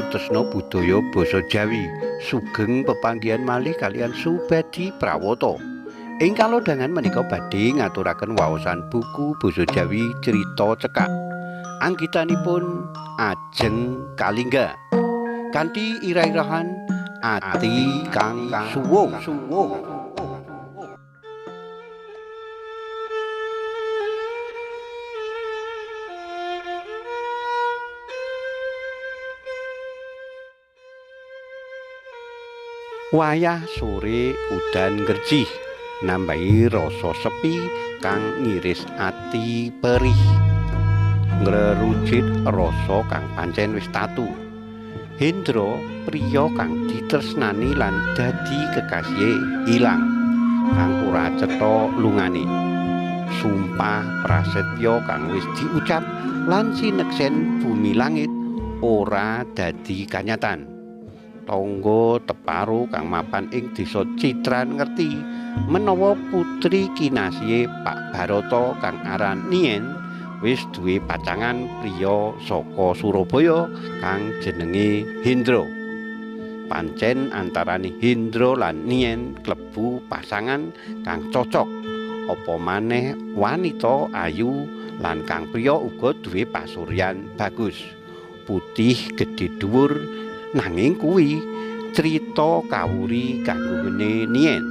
Tresna Budaya Basa Jawi sugeng pepanggihan malih kalian Subadi Prawata. Ing kalodhangan menika badhe ngaturaken waosan buku Basa Jawi Crita Cekak. Anggitanipun Ajeng Kalingga. Kanthi irah-irahan Ati Kang Suwung. Wayah sore udan ngerjih nambahi rasa sepi kang ngiris ati perih ngrerujit rasa kang pancen wis tatu. Hendra priya kang ditresnani lan dadi kekasih ilang kang ora cetha lungane. Sumpah prasetya kang wis diucap lan sineksen bumi langit ora dadi kanyatan. Tangga teparo kang mapan ing desa Citran ngerti menawa putri kinasihe Pak Barata kang aran Nien wis duwe pacangan priya saka Surabaya kang jenenge Hendra. Pancen antarane Hendra lan Nien klebu pasangan kang cocok. Apa maneh wanita ayu lan kang priya uga duwe pasuryan bagus. Putih gedhe dhuwur. Nanging kuwi crita kawuri kanggo ngene Nien.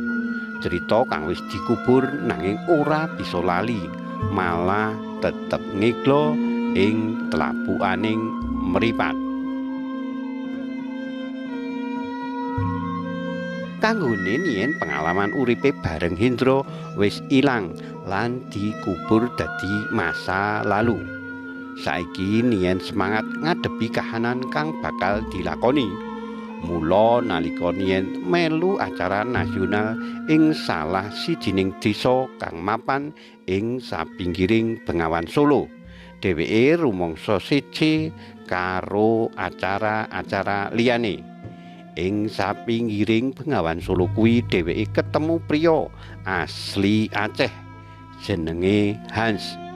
Crita kang wis dikubur nanging ora bisa lali, malah tetep ngeglo ing tlapukaning mripat. Kanggone Nien pengalaman uripe bareng Hendra wis ilang lan dikubur dadi masa lalu. Saiki Nien semangat ngadepi kahanan kang bakal dilakoni. Mula nalika Nien melu acara nasional ing salah sijining desa kang mapan ing sapinggiring Bengawan Solo, dheweke rumangsa siji karo acara-acara liyane. Ing sapinggiring Bengawan Solo kuwi dheweke ketemu priya asli Aceh jenenge Hans.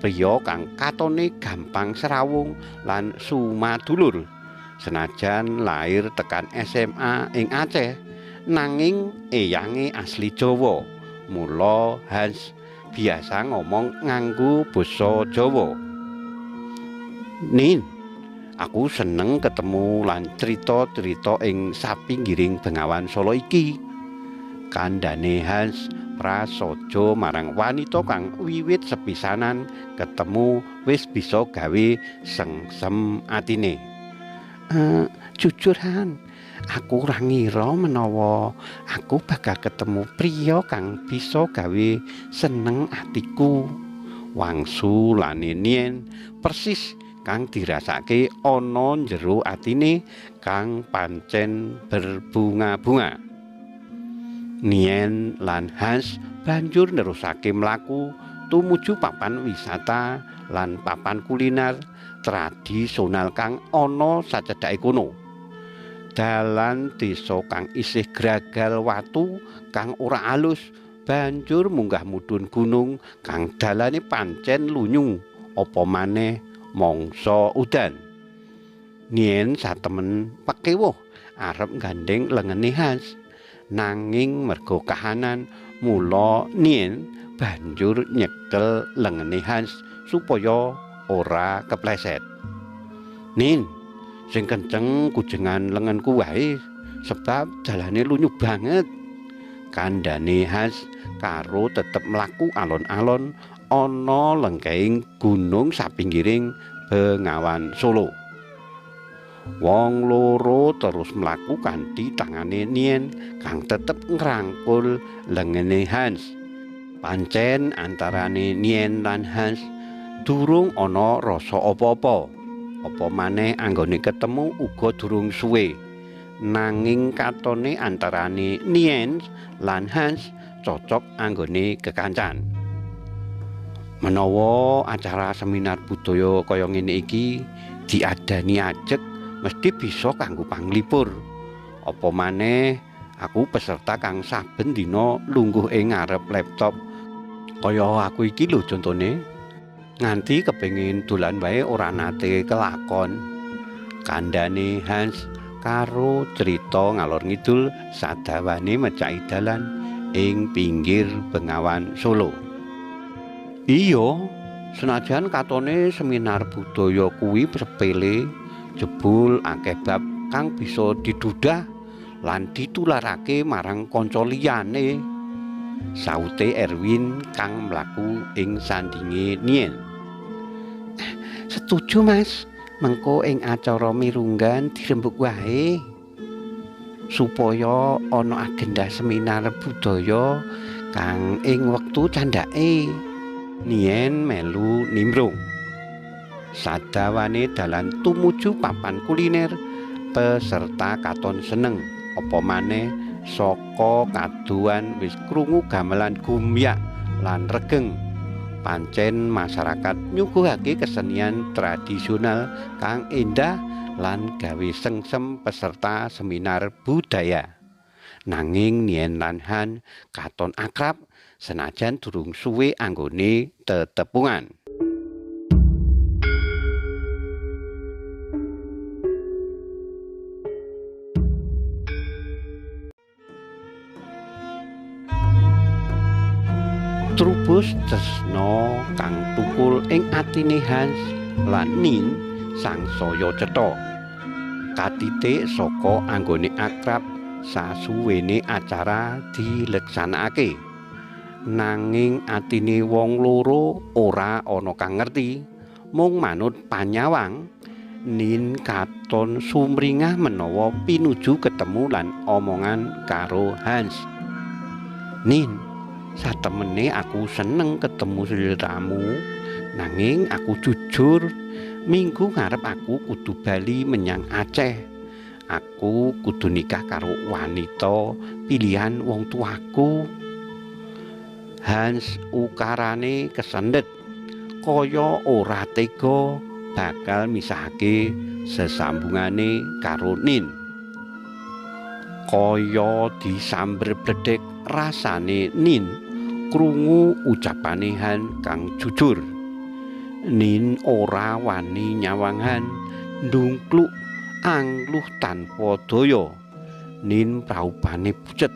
Priya kang katone gampang serawung lan sumadulur. Senajan lair tekan SMA ing Aceh, nanging eyange asli Jawa. Mula Hans biasa ngomong nganggo basa Jawa. Nin, aku seneng ketemu lan crita-crita ing sapinggiring Bengawan Solo iki. Kandhane Hans prasaja marang wanita kang wiwit sepisanan ketemu wis bisa gawe sengsem atine. Jujur Han, aku ora ngira menawa aku bakal ketemu priya kang bisa gawe seneng atiku. Wangsu lane Nien persis kang dirasake ana jero atine kang pancen berbunga-bunga. Nien lan Hans banjur nerusake mlaku tumuju papan wisata lan papan kuliner tradisional kang ana sacedhake kono. Dalan desa kang isih gragal watu kang ora alus banjur munggah mudhun gunung kang dalane pancen lunyu apa maneh mangsa udan. Nien satemen pekewuh arep gandeng lengene Hans. Nanging merga kahanan mula Nien banjur nyekel lengene Hans supaya ora kepleset. Nin, sing kenceng kujengan lenganku wae sebab dalane lunyu banget. Kandhane Hans karo tetep mlaku alon-alon ana lengkeing gunung sapinggiring Bengawan Solo. Wong loro terus mlaku kanthi tangane Nien kang tetep ngrangkul lengene Hans. Pancen antarane Nien lan Hans durung ana rasa apa-apa. Apa maneh anggone ketemu uga durung suwe. Nanging katone antarane Nien lan Hans cocok anggone kekancan. Menawa acara seminar budaya kaya ngene iki diadani ajeg mesti bisa kanggo panglipur. Apa maneh aku peserta kang saben dina lungguh ing ngarep laptop kaya aku iki lho contone. Nganti kepengin dolan wae ora nate kelakon. Kandhane Hans karo crita ngalor ngidul sadawane mecahi dalan ing pinggir Bengawan Solo. Iya, senajan katone seminar budaya kuwi sepele, jebul akeh bab kang bisa didudah lan ditularake marang kanca liyane. Saute Erwin kang mlaku ing sandinge Nien. Setuju, Mas. Mengko ing acara mirunggan dirembuk wae. Supaya ana agenda seminar budaya kang ing wektu candhake. Nien melu nimbrung. Sadawane dalan tumuju papan kuliner, peserta katon seneng apa maneh saka kaduan wis krungu gamelan gumyak lan regeng. Pancen masyarakat nyuguhake kesenian tradisional kang endah lan gawe sengsem peserta seminar budaya. Nanging Nien lan Han katon akrab senajan durung suwe anggone tetepungan. Trubus tresna kang tukul ing atine Hans lan Nin sangsaya cetha. Katitik saka anggone akrab sasuwene acara dileksanakake. Nanging atine wong loro ora ana kang ngerti, mung manut panyawang. Nin katon sumringah menawa pinuju ketemu lan omongan karo Hans. Nin, satemene aku seneng ketemu sliramu, nanging aku jujur, minggu ngarep aku kudu bali menyang Aceh. Aku kudu nikah karo wanita pilihan wong tuaku. Hans ukarane kesendet, kaya ora tega bakal misahake sesambungane karo Nin. Kaya disamber bledek rasane Nin krungu ucapane Han kang jujur. Nin ora wani nyawang Han, ndungkluk angluh tanpa daya. Nin praupane pucet,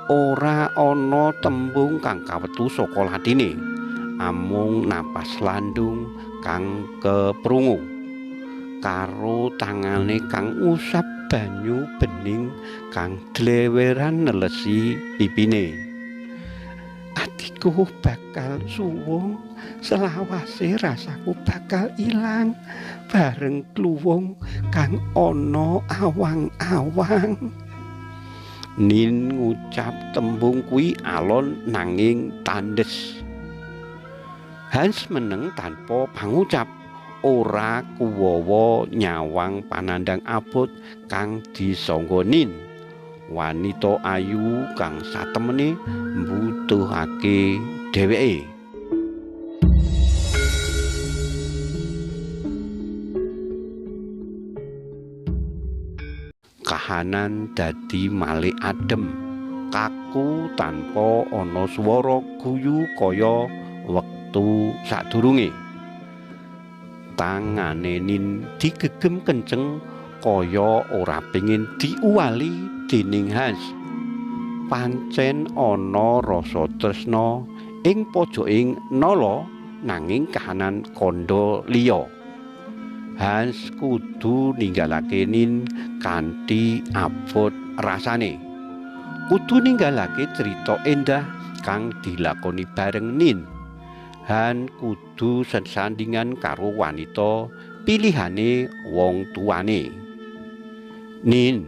ora ana tembung kang kawetu saka latine, amung napas landung kang keprungu. Karo tangane kang ngusap banyu bening kang dleweran nelesi pipine. Atiku bakal suwung, selawase rasaku bakal ilang bareng kluwung kang ana awang-awang. Nin ngucap tembung kuwi alon nanging tandes. Hans meneng tanpa pangucap, ora kuwawa nyawang panandang abot kang disangga Nin. Wanita ayu kang satemene mbutuhake dheweke. Kahanan dadi malih adem, kaku tanpa ana swara guyu kaya wektu sadurunge. Tangane Nin digegem kenceng kaya ora pengin diuwali dening Hans. Pancen ana rasa tresna ing pojoking nala, nanging kahanan kandha liya. Hans kudu ninggalake Nin kanthi abot rasane. Kudu ninggalake cerita endah kang dilakoni bareng Nin. Han kudu sesandingan karo wanita pilihane wong tuane. Nin,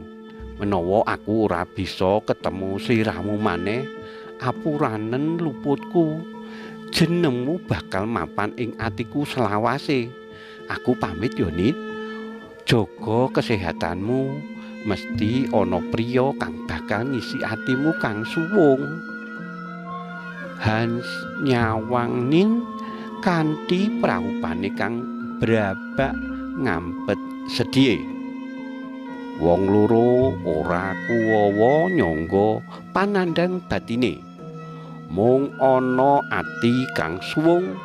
menawa aku ora bisa ketemu sliramu maneh, apuranen luputku. Jenengmu bakal mapan ing atiku selawase. Aku pamit yo, Nin. Jaga kesehatanmu, mesti ana priya kang bakal ngisi atimu kang suwung. Hans nyawang Nin kanthi praupane kang brabak ngampet sedhiye. Wong loro ora kuwawa nyangga panandang batine. Mung ana ati kang suwung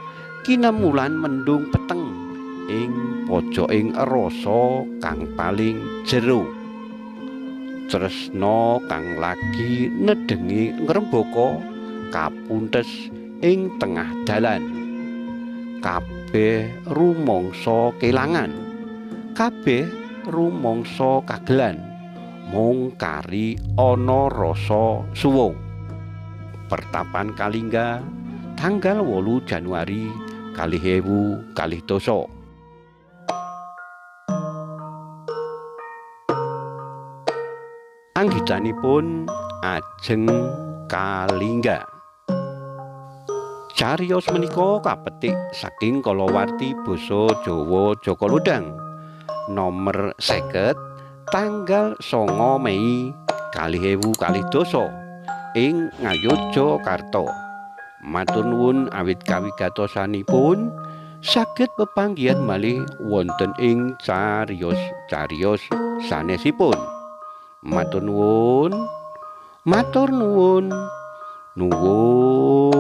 kinemulan mendung peteng ing pojoking rasa kang paling jero. Tresna kang lagi nedengi ngrembaka kapuntes ing tengah dalan. Kabeh rumangsa kelangan, kabeh rumangsa kagelan, mung kari ana rasa suwung. Pertapan Kalingga tanggal 8 Januari 2022. Anggitanipun Ajeng Kalingga. Cariyos menika kapetik saking kalawarti basa Jawa Jaka Lodang nomor 50 tanggal 9 Mei 2022 ing Ngayogyakarta. Matur nuwun awit kawigatosanipun saged pepanggihan malih wonten ing cariyos sanesipun. Matur nuwun. Nuwun.